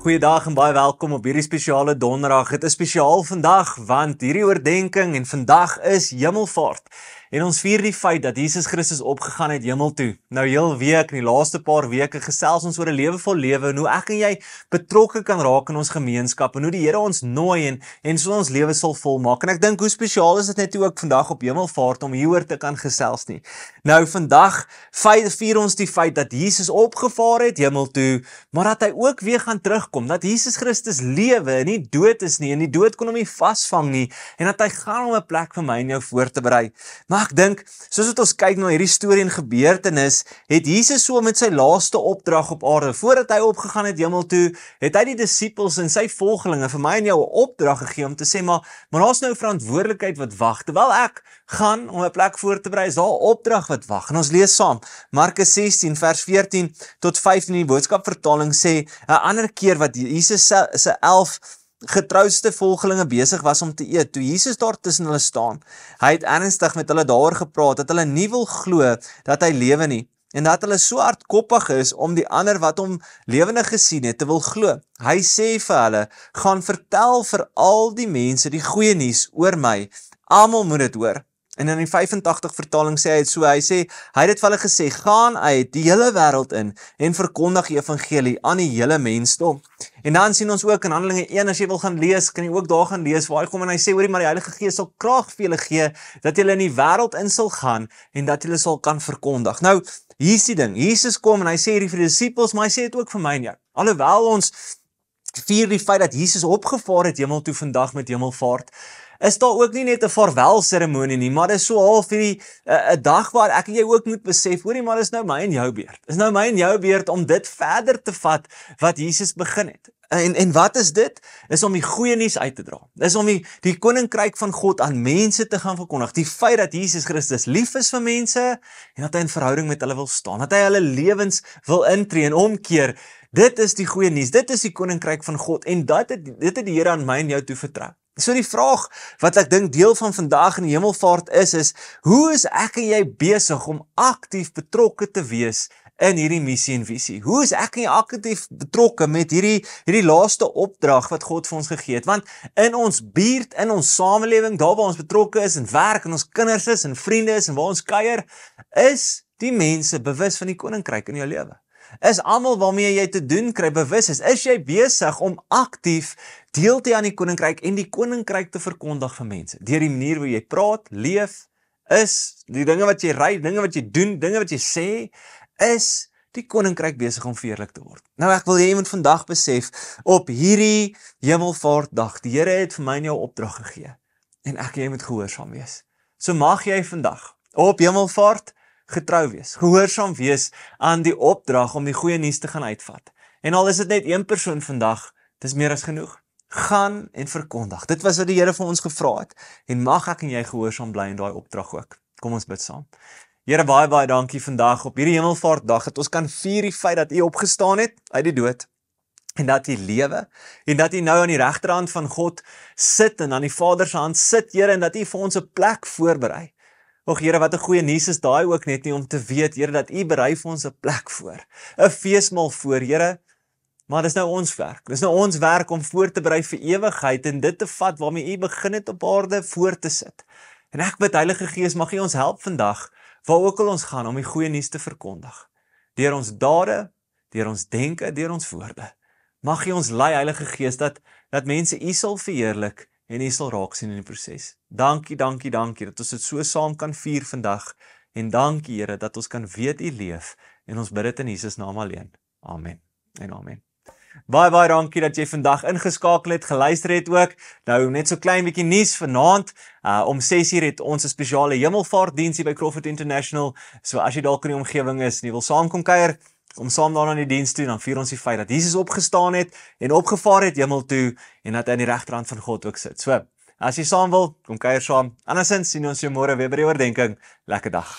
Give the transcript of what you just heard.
Goeiedag en baie welkom op hierdie spesiale donderdag. Het is spesiaal vandag want hierdie oordenking en vandag is Hemelvaart. En ons vier die feit dat Jesus Christus opgegaan het hemel toe. Nou heel week, in die laaste paar weke gesels ons oor 'n lewe vol lewe en hoe ek en jy betrokke kan raak in ons gemeenskap en hoe die Here ons nooi en so ons lewe sal volmaak. En ek dink hoe spesiaal is dit net ook vandag op Hemelvaart om hieroor te kan gesels nie. Nou vandag vier ons die feit dat Jesus opgevaar het hemel toe, maar dat hy ook weer gaan terugkom, dat Jesus Christus lewe en nie dood is nie en die dood kon hom nie vasvang nie en dat hy gaan om 'n plek vir my en jou voor te berei. Maar ek dink, soos wat ons kyk na hierdie storie en gebeurtenis, het Jesus so met sy laaste opdrag op aarde, voordat hy opgegaan het hemel toe, het hy die disippels en sy volgelinge vir my en jou 'n opdrag gegee om te sê, maar daar's nou verantwoordelikheid wat wag. Terwyl ek gaan om 'n plek voor te berei, is daar 'n opdrag wat wag. En ons lees saam, Markus 16 vers 14 tot 15 in die boodskapvertaling sê, 'n ander keer wat Jesus se 11 getrouste volgelinge besig was om te eet, toe Jesus daar tussen hulle staan. Hy het ernstig met hulle daaroor gepraat, dat hulle nie wil glo dat hy lewe nie, en dat hulle so hardkoppig is om die ander wat hom lewendig gesien het te wil glo. Hy sê vir hulle, gaan vertel vir al die mense die goeie nuus oor my, almal moet dit hoor. En in die 85 vertaling sê hy het so, hy sê, hy het dit vir hulle gesê, gaan uit die hele wêreld in en verkondig die evangelie aan die hele mensdom. En dan sien ons ook in Handelinge 1, as jy wil gaan lees, kan jy ook daar gaan lees, waar hy kom en hy sê, hoorie, maar die Heilige Gees sal krag vir julle gee, dat julle in die wêreld in sal gaan, en dat julle sal kan verkondig. Nou, hier is die ding, Jesus kom en hy sê hierdie vir die disippels, maar hy sê dit ook vir my en jou. Alhoewel ons vier die feit dat Jesus opgevaar het hemel toe vandag met Hemelvaart, is daar ook nie net 'n vaarwel seremonie nie, maar dit is so half hierdie 'n dag waar ek en jy ook moet besef, hoorie, maar dis nou my en jou beurt. Dis nou my en jou beurt om dit verder te vat wat Jesus begin het. En wat is dit? Is om die goeie nuus uit te dra. Dis om die koninkryk van God aan mense te gaan verkondig. Die feit dat Jesus Christus lief is vir mense en dat hy in verhouding met hulle wil staan, dat hy hulle lewens wil intree en omkeer. Dit is die goeie nuus. Dit is die koninkryk van God en dit het die Here aan my en jou toe vertrou. So die vraag wat ek dink deel van vandag in die Hemelvaart is, hoe is ek en jy besig om aktief betrokke te wees in hierdie missie en visie? Hoe is ek en jy aktief betrokke met hierdie laaste opdrag wat God vir ons gegee het? Want in ons buurt, in ons samelewing, daar waar ons betrokke is, in werk, in ons kinders is, in vriende is, en waar ons kuier, is die mense bewus van die koninkryk in jou lewe? Is almal waarmee jy te doen kry bewus is jy besig om aktief deel te aan die koninkryk en die koninkryk te verkondig vir mense, deur die manier hoe jy praat, leef, is, die dinge wat jy ry, dinge wat jy doen, dinge wat jy sê, is die koninkryk besig om verheerlik te word. Nou ek wil jy moet vandag besef, op hierdie Hemelvaartdag, die Here het vir my en jou opdrag gegee, en ek en jy moet gehoorsaam wees. So mag jy vandag, op Hemelvaart, getrou wees, gehoorsaam wees aan die opdrag om die goeie nuus te gaan uitvat. En al is dit net een persoon vandag, dis meer as genoeg. Gaan en verkondig. Dit was wat die Here vir ons gevra het. En mag ek en jy gehoorsaam bly in daai opdrag ook. Kom ons bid saam. Here, baie dankie vandag op hierdie Hemelvaartdag, dat ons kan vier die feit dat U opgestaan het uit die dood, en dat U lewe, en dat U nou aan die regterhand van God sit, en aan die Vader se hand sit, Here, en dat U vir ons 'n plek voorberei. Och Here, wat 'n goeie nuus is daai ook net nie om te weet, Here, dat U berei vir ons 'n plek voor, 'n feesmaal voor, Here, maar dis nou ons werk. Dis nou ons werk om voor te berei vir ewigheid en dit te vat waarmee U begin het op aarde voor te sit. En ek bid, Heilige Gees, mag U ons help vandag, waar ook al ons gaan, om die goeie nuus te verkondig. Deur ons dade, deur ons denke, deur ons woorde. Mag U ons lei, Heilige Gees, dat mense U sal verheerlik en U sal raak sien in die proses. Dankie, dat ons dit so saam kan vier vandag. En dankie, Here, dat ons kan weet U leef. En ons bid dit in Jesus naam alleen. Amen en amen. Baie dankie dat jy vandag ingeskakel het, geluister het ook. Nou net so klein bietjie nuus vanaand. Om 6:00 het ons 'n spesiale Hemelvaartdiens hier by Crawford International. So as jy dalk in die omgewing is en jy wil saam kom kuier, kom saam daar na die diens toe, dan vier ons die feit dat Jesus opgestaan het en opgevaar het hemel toe en dat hy aan die regterhand van God ook sit. So, as jy saam wil, kom kuier saam. Andersins sien ons jou môre weer by die oordenking. Lekker dag.